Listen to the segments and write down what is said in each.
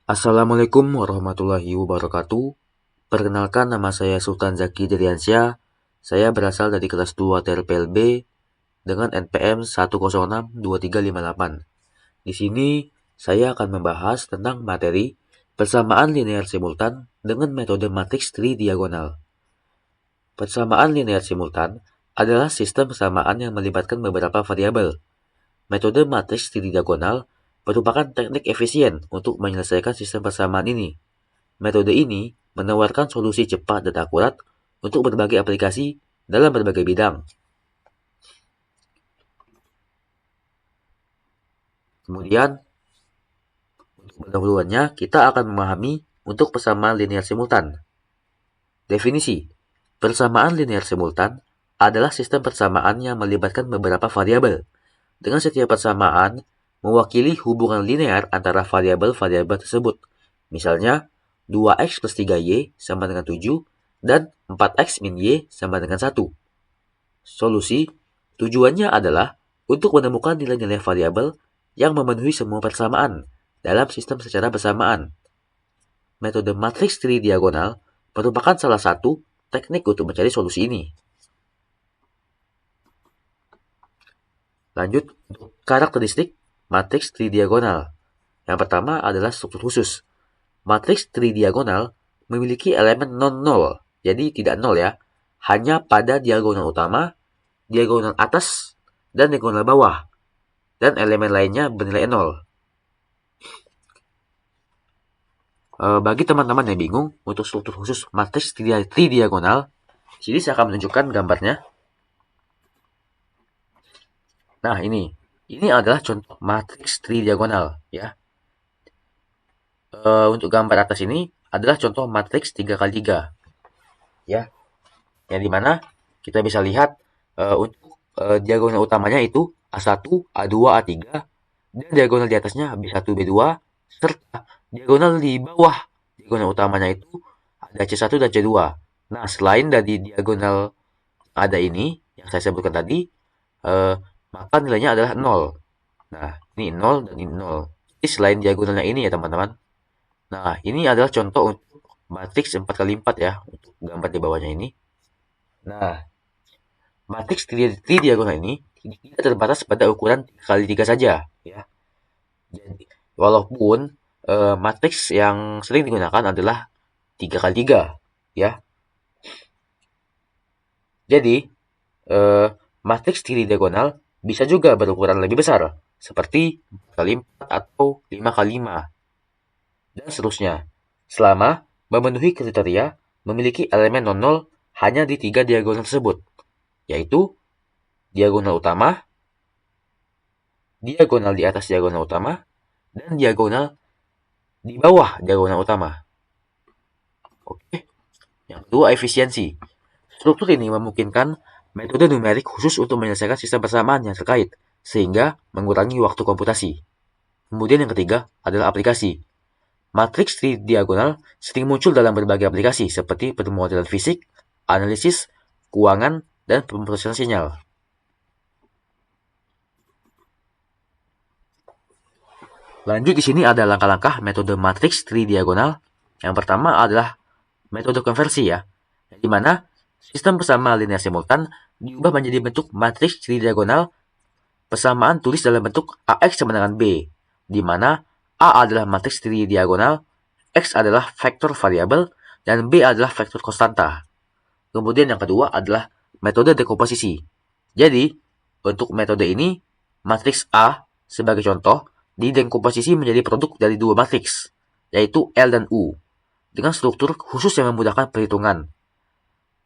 Assalamualaikum warahmatullahi wabarakatuh. Perkenalkan, nama saya Sultan Zaki Diriansyah. Saya berasal dari kelas 2 TRPLB dengan NPM 1062358. Di sini saya akan membahas tentang materi persamaan linear simultan dengan metode matriks tridiagonal. Persamaan linear simultan adalah sistem persamaan yang melibatkan beberapa variabel. Metode matriks tridiagonal merupakan teknik efisien untuk menyelesaikan sistem persamaan ini. Metode ini menawarkan solusi cepat dan akurat untuk berbagai aplikasi dalam berbagai bidang. Kemudian, untuk pendahuluannya, kita akan memahami untuk persamaan linear simultan. Definisi: persamaan linear simultan adalah sistem persamaan yang melibatkan beberapa variabel, dengan setiap persamaan mewakili hubungan linear antara variabel-variabel tersebut. Misalnya, 2x plus 3y sama dengan 7, dan 4x min y sama dengan 1. Solusi, tujuannya adalah untuk menemukan nilai-nilai variabel yang memenuhi semua persamaan dalam sistem secara bersamaan. Metode matriks tridiagonal merupakan salah satu teknik untuk mencari solusi ini. Lanjut, untuk karakteristik matriks tridiagonal. Yang pertama adalah struktur khusus. Matriks tridiagonal memiliki elemen non-nol, jadi tidak nol ya, hanya pada diagonal utama, diagonal atas, dan diagonal bawah, dan elemen lainnya bernilai 0. Bagi teman-teman yang bingung untuk struktur khusus matriks tridiagonal, sini saya akan menunjukkan gambarnya. Nah, ini adalah contoh matriks tridiagonal ya. Untuk gambar atas ini adalah contoh matriks 3x3 ya. Yang dimana kita bisa lihat untuk diagonal utamanya itu A1, A2, A3, dan diagonal di atasnya B1, B2, serta diagonal di bawah diagonal utamanya itu ada C1 dan C2. Nah, selain dari diagonal ada ini yang saya sebutkan tadi, maka nilainya adalah 0. Nah, ini 0 dan ini 0. Jadi selain diagonalnya ini ya teman-teman. Nah, ini adalah contoh untuk matriks 4x4 ya, untuk gambar di bawahnya ini. Nah, matriks tridiagonal ini tidak terbatas pada ukuran 3x3 saja ya. Jadi, walaupun matriks yang sering digunakan adalah 3x3 ya. Jadi, matriks tridiagonal bisa juga berukuran lebih besar, seperti 4x4 atau 5x5, dan seterusnya, selama memenuhi kriteria memiliki elemen non-nol hanya di 3 diagonal tersebut, yaitu diagonal utama, diagonal di atas diagonal utama, dan diagonal di bawah diagonal utama. Oke. Yang kedua, efisiensi. Struktur ini memungkinkan metode numerik khusus untuk menyelesaikan sistem persamaan yang terkait, sehingga mengurangi waktu komputasi. Kemudian yang ketiga adalah aplikasi. Matriks tridiagonal sering muncul dalam berbagai aplikasi seperti permodelan fisik, analisis, keuangan, dan pemrosesan sinyal. Lanjut, di sini ada langkah-langkah metode matriks tridiagonal. Yang pertama adalah metode konversi ya, di mana sistem persamaan linear simultan diubah menjadi bentuk matriks tridiagonal persamaan tulis dalam bentuk AX sama dengan B, di mana A adalah matriks tridiagonal, X adalah vektor variabel, dan B adalah vektor konstanta. Kemudian yang kedua adalah metode dekomposisi. Jadi, untuk metode ini, matriks A sebagai contoh didekomposisi menjadi produk dari dua matriks, yaitu L dan U, dengan struktur khusus yang memudahkan perhitungan.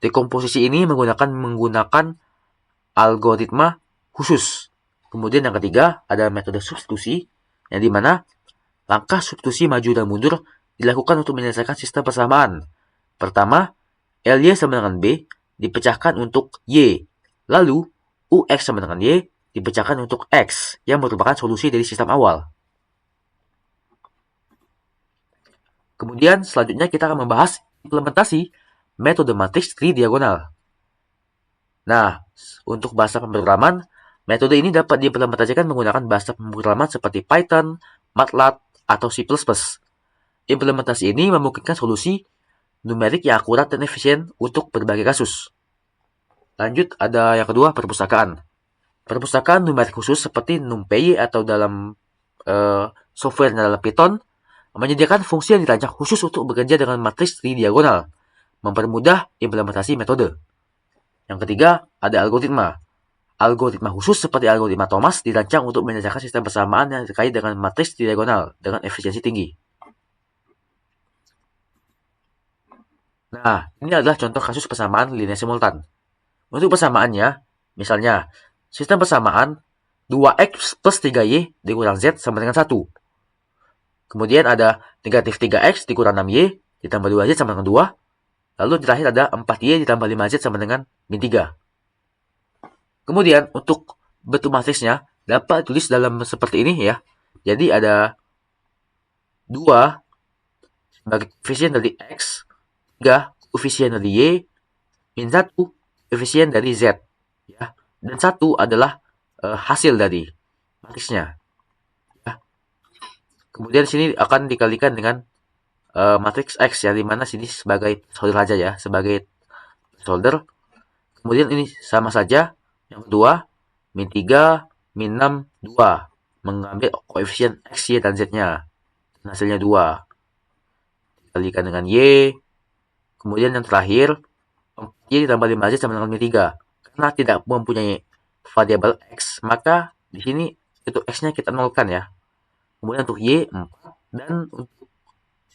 Dekomposisi ini menggunakan algoritma khusus. Kemudian yang ketiga ada metode substitusi, yang dimana langkah substitusi maju dan mundur dilakukan untuk menyelesaikan sistem persamaan. Pertama, LY sama dengan B dipecahkan untuk Y. Lalu, UX sama dengan Y dipecahkan untuk X, yang merupakan solusi dari sistem awal. Kemudian, selanjutnya kita akan membahas implementasi metode matriks tridiagonal. Nah, untuk bahasa pemrograman, metode ini dapat diimplementasikan menggunakan bahasa pemrograman seperti Python, MATLAB, atau C++. Implementasi ini memungkinkan solusi numerik yang akurat dan efisien untuk berbagai kasus. Lanjut, ada yang kedua, perpustakaan. Perpustakaan numerik khusus seperti NumPy atau dalam software dalam Python menyediakan fungsi yang dirancang khusus untuk bekerja dengan matriks tridiagonal, mempermudah implementasi metode. Yang ketiga, ada algoritma. Algoritma khusus seperti algoritma Thomas dirancang untuk menyelesaikan sistem persamaan yang terkait dengan matriks tridiagonal dengan efisiensi tinggi. Nah, ini adalah contoh kasus persamaan linear simultan. Untuk persamaannya, misalnya, sistem persamaan 2x plus 3y dikurang z sama dengan 1. Kemudian ada negatif 3x dikurang 6y ditambah 2z sama dengan 2. Lalu terakhir ada 4y ditambah 5z sama dengan min 3. Kemudian untuk bentuk matriksnya dapat ditulis dalam seperti ini ya. Jadi ada 2 sebagai koefisien dari x, 3 koefisien dari y, min 1 koefisien dari z. Ya. Dan 1 adalah hasil dari matriksnya. Ya. Kemudian sini akan dikalikan dengan matriks X yang dimana sini sebagai placeholder saja ya, sebagai placeholder. Kemudian ini sama saja. Yang kedua, min 3, min 6, 2. Mengambil koefisien X, Y, dan Z-nya. Dan hasilnya 2. Dikalikan dengan Y. Kemudian yang terakhir, Y ditambah 5Z sama dengan min 3. Karena tidak mempunyai variabel X, maka di sini itu X-nya kita nolkan ya. Kemudian untuk Y, 4. Dan untuk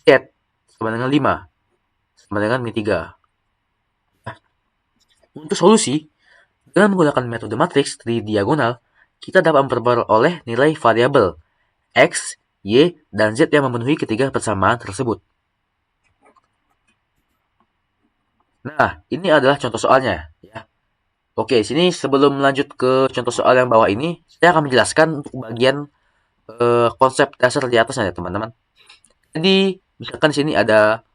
Z sama dengan 5. Sama dengan min 3. Untuk solusi, dengan menggunakan metode matriks tridiagonal, kita dapat memperoleh nilai variabel X, Y, dan Z yang memenuhi ketiga persamaan tersebut. Nah, ini adalah contoh soalnya. Ya. Oke, sini sebelum lanjut ke contoh soal yang bawah ini, saya akan menjelaskan untuk bagian konsep dasar di atasnya ya teman-teman. Jadi, misalkan sini ada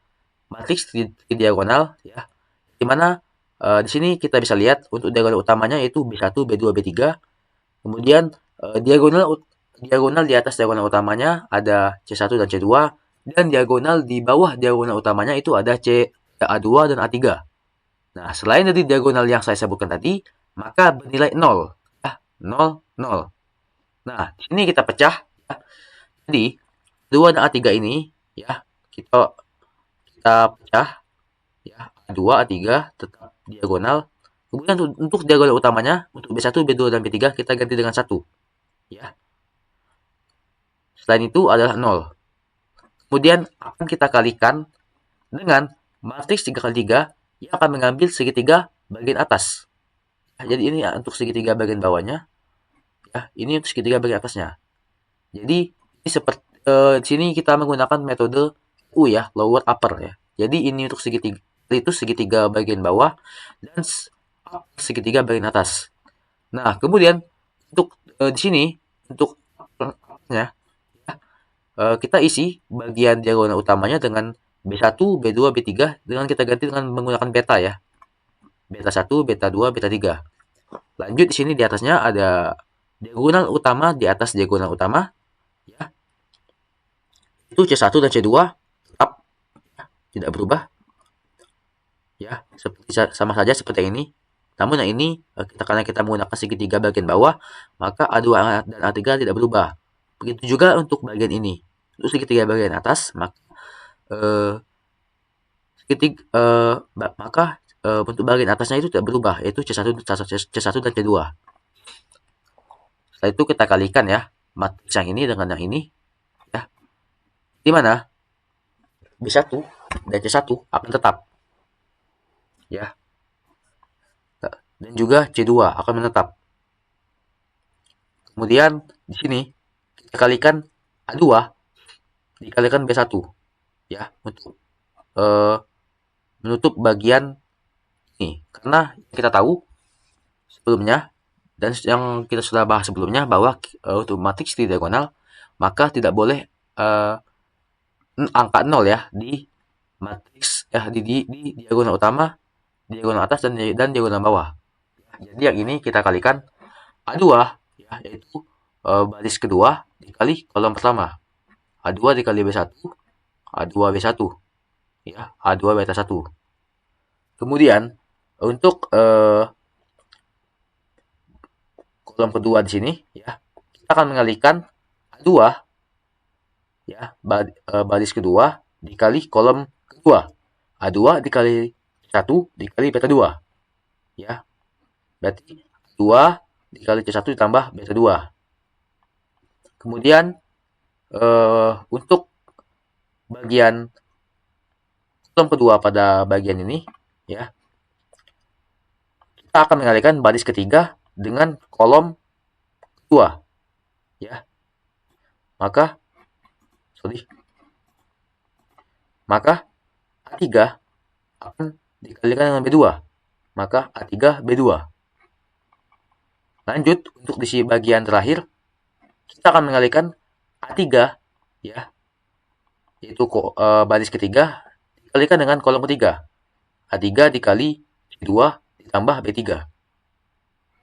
matriks tridiagonal ya, di mana di sini kita bisa lihat untuk diagonal utamanya yaitu B1, B2, B3. Kemudian diagonal di atas diagonal utamanya ada C1 dan C2, dan diagonal di bawah diagonal utamanya itu ada A2 dan A3. Nah, selain dari diagonal yang saya sebutkan tadi, maka bernilai 0. Ya, 0, 0. Nah, di sini kita pecah. Ya. Jadi, 2 dan A3 ini, ya, kita pecah. Ya, A2, A3 tetap diagonal. Kemudian untuk diagonal utamanya, untuk B1, B2, dan B3, kita ganti dengan 1. Ya. Selain itu adalah 0. Kemudian akan kita kalikan dengan matriks 3 kali 3 yang akan mengambil segitiga bagian atas. Jadi ini untuk segitiga bagian bawahnya. Ya, ini untuk segitiga bagian atasnya. Jadi ini seperti di sini kita menggunakan metode U ya, lower upper ya. Jadi ini untuk segitiga itu segitiga bagian bawah dan segitiga bagian atas. Nah, kemudian untuk di sini untuk uppernya kita isi bagian diagonal utamanya dengan B1, B2, B3 dengan kita ganti dengan menggunakan beta ya. Beta 1, beta 2, beta 3. Lanjut di sini di atasnya ada diagonal utama di atas diagonal utama ya. Itu C1 dan C2 tetap ya, tidak berubah. Ya, sama saja seperti ini. Namun yang ini karena kita menggunakan segitiga bagian bawah, maka A2 dan A3 tidak berubah. Begitu juga untuk bagian ini. Untuk segitiga bagian atas, maka bentuk bagian atasnya itu tidak berubah, yaitu C1 dan C2. Setelah itu kita kalikan ya matriks yang ini dengan yang ini ya. Di mana B1 dan C1 akan tetap. Ya. Dan juga C2 akan menetap. Kemudian di sini kita kalikan A2 dikalikan B1 ya untuk menutup bagian ini. Karena kita tahu sebelumnya dan yang kita sudah bahas sebelumnya bahwa untuk matriks tridiagonal maka tidak boleh angka 0 ya di matriks di diagonal utama, diagonal atas dan diagonal bawah. Jadi yang ini kita kalikan A2 ya, yaitu baris kedua dikali kolom pertama. A2 dikali B1 A2 B1, ya, A2 beta 1. Kemudian untuk kolom kedua di sini, ya, kita akan mengalihkan A2, ya, baris kedua dikali kolom kedua. A2 dikali 1 dikali beta 2, ya. Berarti 2 dikali C1 ditambah beta 2. Kemudian untuk bagian kolom kedua pada bagian ini, ya, kita akan mengalihkan baris ketiga dengan kolom kedua, ya. Maka A3 akan dikalikan dengan B2, maka A3 B2. Lanjut, untuk di bagian terakhir, kita akan mengalihkan A3, ya, yaitu baris ketiga dikalikan dengan kolom ketiga. A3 dikali B2 ditambah B3.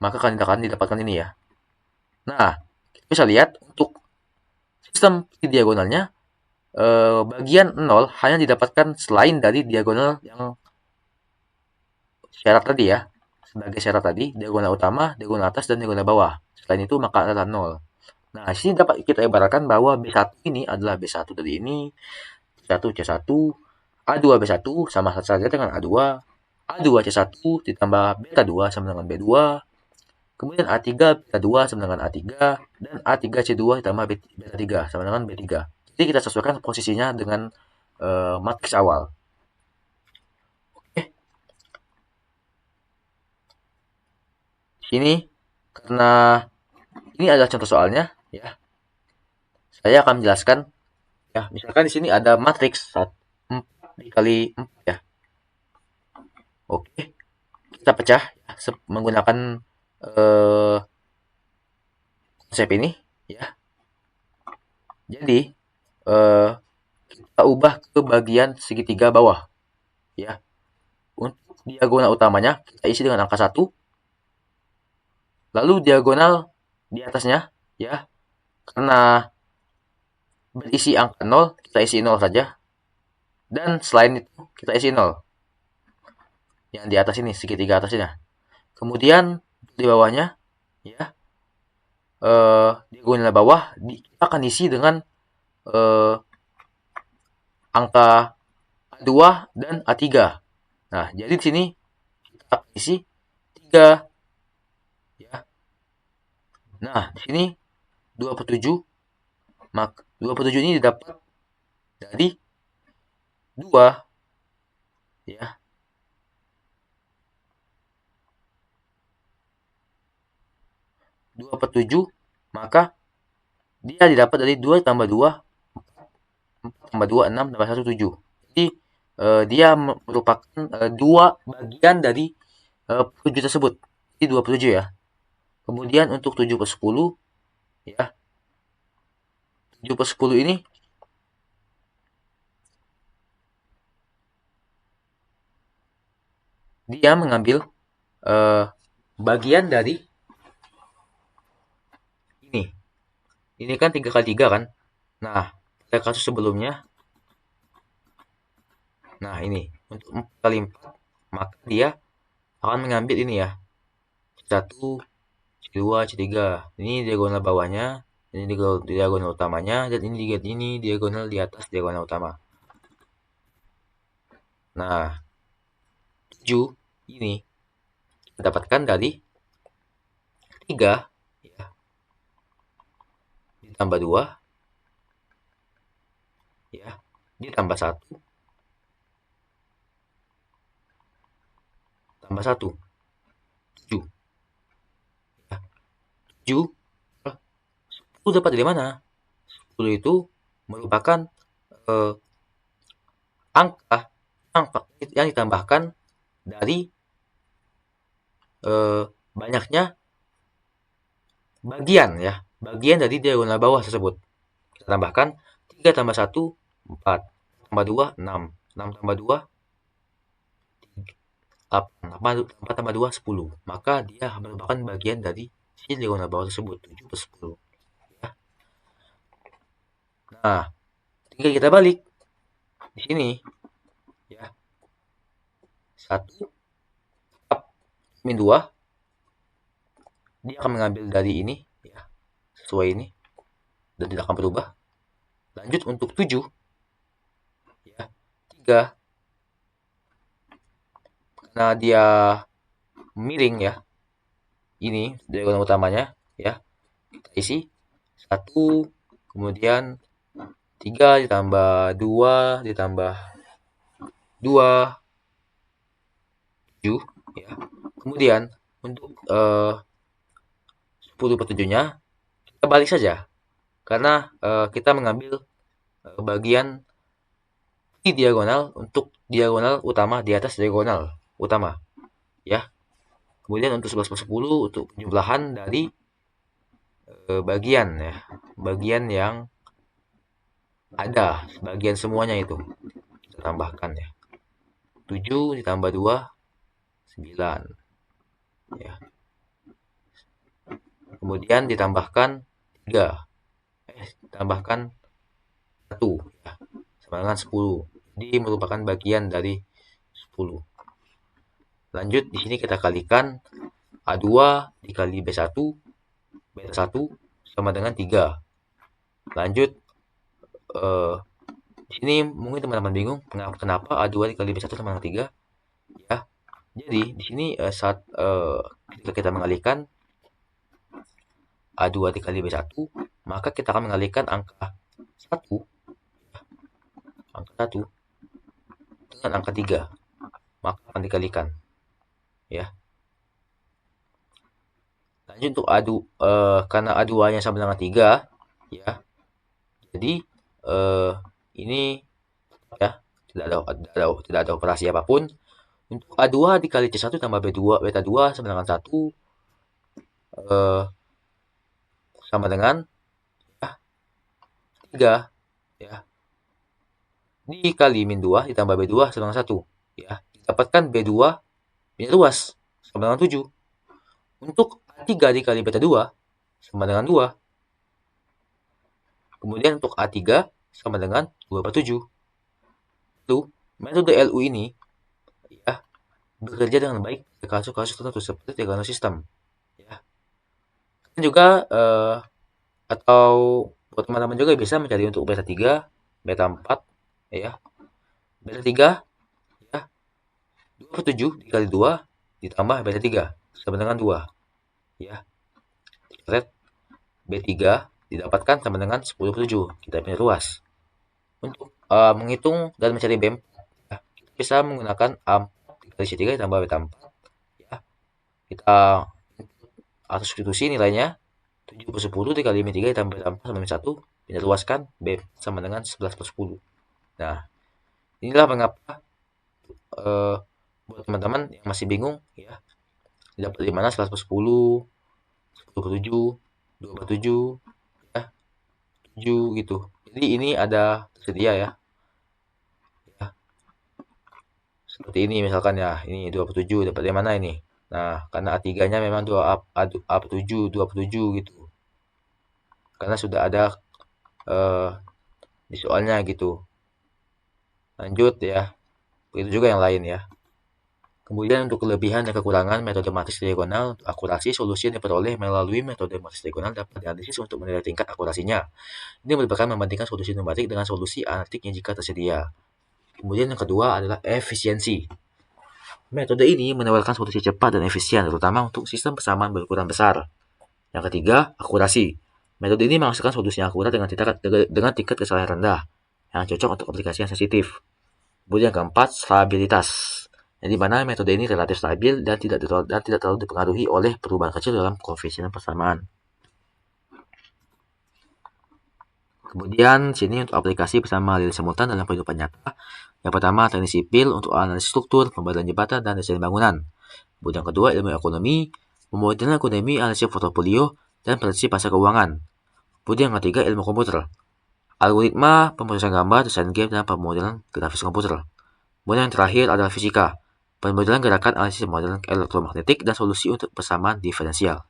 Maka akan didapatkan ini, ya. Nah, kita bisa lihat untuk sistem diagonalnya, bagian 0 hanya didapatkan selain dari diagonal yang syarat tadi, ya. Sebagai syarat tadi, diagonal utama, diagonal atas, dan diagonal bawah. Selain itu, maka adalah 0. Nah, di sini dapat kita ibaratkan bahwa B1 ini adalah B1 dari ini, C1 C1, A2 B1 sama saja dengan A2, A2 C1 ditambah beta 2 sama dengan B2, kemudian A3 beta 2 sama dengan A3, dan A3 C2 ditambah beta 3 sama dengan B3. Jadi kita sesuaikan posisinya dengan matriks awal. Oke. Ini karena ini adalah contoh soalnya, ya. Saya akan menjelaskan, ya. Misalkan di sini ada matriks 4 dikali 4, ya. Oke. Kita pecah, ya, menggunakan konsep ini, ya. Jadi kita ubah ke bagian segitiga bawah, ya. Untuk diagonal utamanya kita isi dengan angka 1. Lalu diagonal di atasnya, ya, karena berisi angka 0, kita isi 0 saja. Dan selain itu kita isi 0. Yang di atas ini, segitiga atasnya. Kemudian di bawahnya, ya, diagonal bawah kita akan isi dengan angka A2 dan A3. Nah, jadi di sini kita akan isi 3, ya. Nah, di sini 27, maka 27 ini didapat dari 2, ya. Per 7, maka dia didapat dari 2 tambah 2, 4 tambah 2, 6 tambah 1, 7. Jadi dia merupakan 2 bagian dari 7 tersebut. Jadi 27, ya. Kemudian untuk 7 per 10, ya. 7 per 10 ini dia mengambil bagian dari ini. Ini kan 3 kali 3 kan. Nah, pada kasus sebelumnya, nah ini untuk 4 kali 4, maka dia akan mengambil ini, ya. C1, C2, C3. Ini diagonal bawahnya, ini diagonal utamanya, dan ini diagonal di atas diagonal utama. Nah, 7 ini kita dapatkan dari 3, ya, ditambah 2, ya, ditambah 1, tambah 1, 7. Ya. 7, 10 dapat dari mana? 10 itu merupakan angka yang ditambahkan dari banyaknya bagian, ya, bagian dari diagonal bawah tersebut. Kita tambahkan 3 tambah 1, 4, tambah 2, 6, 6 tambah 2, 8, 4 tambah 2, 10. Maka dia merupakan bagian dari si diagonal bawah tersebut, 7 per 10. Ya. Nah, tinggal kita balik. di sini ya 1 min 2 dia akan mengambil dari ini ya sesuai ini dan tidak akan berubah. Lanjut untuk 7 ya 3 karena dia miring ya, ini diagonal utamanya ya, kita isi 1 kemudian 3 ditambah 2 ditambah 2 7 ya. Kemudian untuk 10/7-nya kita balik saja karena kita mengambil bagian di diagonal untuk diagonal utama di atas diagonal utama ya. Kemudian untuk 11/10 untuk penjumlahan dari bagian ya, bagian yang ada, bagian semuanya itu kita tambahkan ya. 7 ditambah 2 9 ya. Kemudian ditambahkan 3 tambahkan 1 ya, sama dengan 10. Jadi merupakan bagian dari 10. Lanjut di sini kita kalikan A2 dikali B1 beta 1 sama dengan 3. Lanjut di sini mungkin teman-teman bingung kenapa A2 dikali B1 sama dengan 3 ya. Jadi di sini saat ketika kita mengalihkan A2 dikali B1 maka kita akan mengalihkan angka 1 dengan angka 3 maka akan dikalikan ya. Lanjut untuk karena A2 nya sama dengan 3 ya. Jadi ini ya tidak ada operasi apapun. Untuk A2 dikali C1 tambah B2 beta 2 sama dengan 1 sama dengan ya, 3 ya. Dikali min 2 ditambah B2 sama dengan 1 ya. Dapatkan B2 minus luas sama dengan 7. Untuk A3 dikali beta 2 sama dengan 2. Kemudian untuk A3 sama dengan 2/7. Lalu metode LU ini ya bekerja dengan baik pada kasus-kasus tertentu seperti trigonometri sistem ya. Dan juga atau buat teman-teman juga bisa mencari untuk beta 3, beta 4 ya. Beta 3 ya 2/7 dikali 2 ditambah beta 3 sama dengan 2 ya. B3 didapatkan sama dengan 10/7. Kita punya luas. Untuk menghitung dan mencari B4 ya, kita bisa menggunakan A4 dikali C3 ditambah beta 4 ya. Kita atau substitusi nilainya 7/10 dikali min 3 ditambah beta 4 sama min 1 kita luaskan B sama dengan 11/10. Nah, inilah mengapa buat teman-teman yang masih bingung ya dapat di mana 11/10, 10/7, 2/7 ya, 7 gitu. Jadi ini ada tersedia ya. Seperti ini misalkan ya, ini 2/7 dapat dari mana ini? Nah, karena A3-nya memang A7 2/7 gitu. Karena sudah ada di soalnya gitu. Lanjut ya. Begitu juga yang lain ya. Kemudian untuk kelebihan dan kekurangan metode matris diagonal, untuk akurasi solusi yang diperoleh melalui metode matris diagonal dapat dianalisis untuk menilai tingkat akurasinya. Ini merupakan membandingkan solusi numerik dengan solusi analitiknya jika tersedia. Kemudian yang kedua adalah efisiensi. Metode ini menawarkan solusi cepat dan efisien, terutama untuk sistem persamaan berukuran besar. Yang ketiga, akurasi. Metode ini menghasilkan solusi yang akurat dengan tingkat kesalahan rendah, yang cocok untuk aplikasi yang sensitif. Kemudian yang keempat, stabilitas. Di mana metode ini relatif stabil dan tidak terlalu dipengaruhi oleh perubahan kecil dalam koefisien persamaan. Kemudian sini untuk aplikasi bersama real simultan dalam kehidupan nyata. Yang pertama teknik sipil untuk analisis struktur, pembagian jembatan dan desain bangunan. Kemudian yang kedua ilmu ekonomi, pemodelan ekonomi, analisis portofolio dan prediksi pasar keuangan. Kemudian yang ketiga ilmu komputer, algoritma, pemrosesan gambar, desain game dan pemodelan grafis komputer. Kemudian yang terakhir adalah fisika, pemodelan gerakan, analisis modelan elektromagnetik dan solusi untuk persamaan diferensial.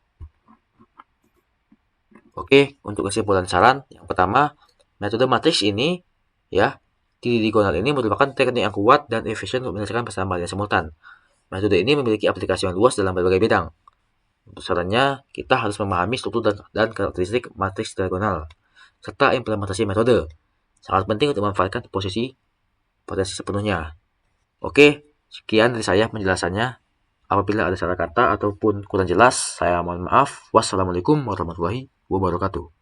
Oke, untuk kesimpulan saran, yang pertama, metode matriks ini ya Studi diagonal ini merupakan teknik yang kuat dan efisien untuk menyelesaikan persamaan yang simultan. Metode ini memiliki aplikasi yang luas dalam berbagai bidang. Untuk sarannya, kita harus memahami struktur dan karakteristik matriks diagonal, serta implementasi metode. Sangat penting untuk memanfaatkan potensi sepenuhnya. Oke, sekian dari saya penjelasannya. Apabila ada salah kata ataupun kurang jelas, saya mohon maaf. Wassalamualaikum warahmatullahi wabarakatuh.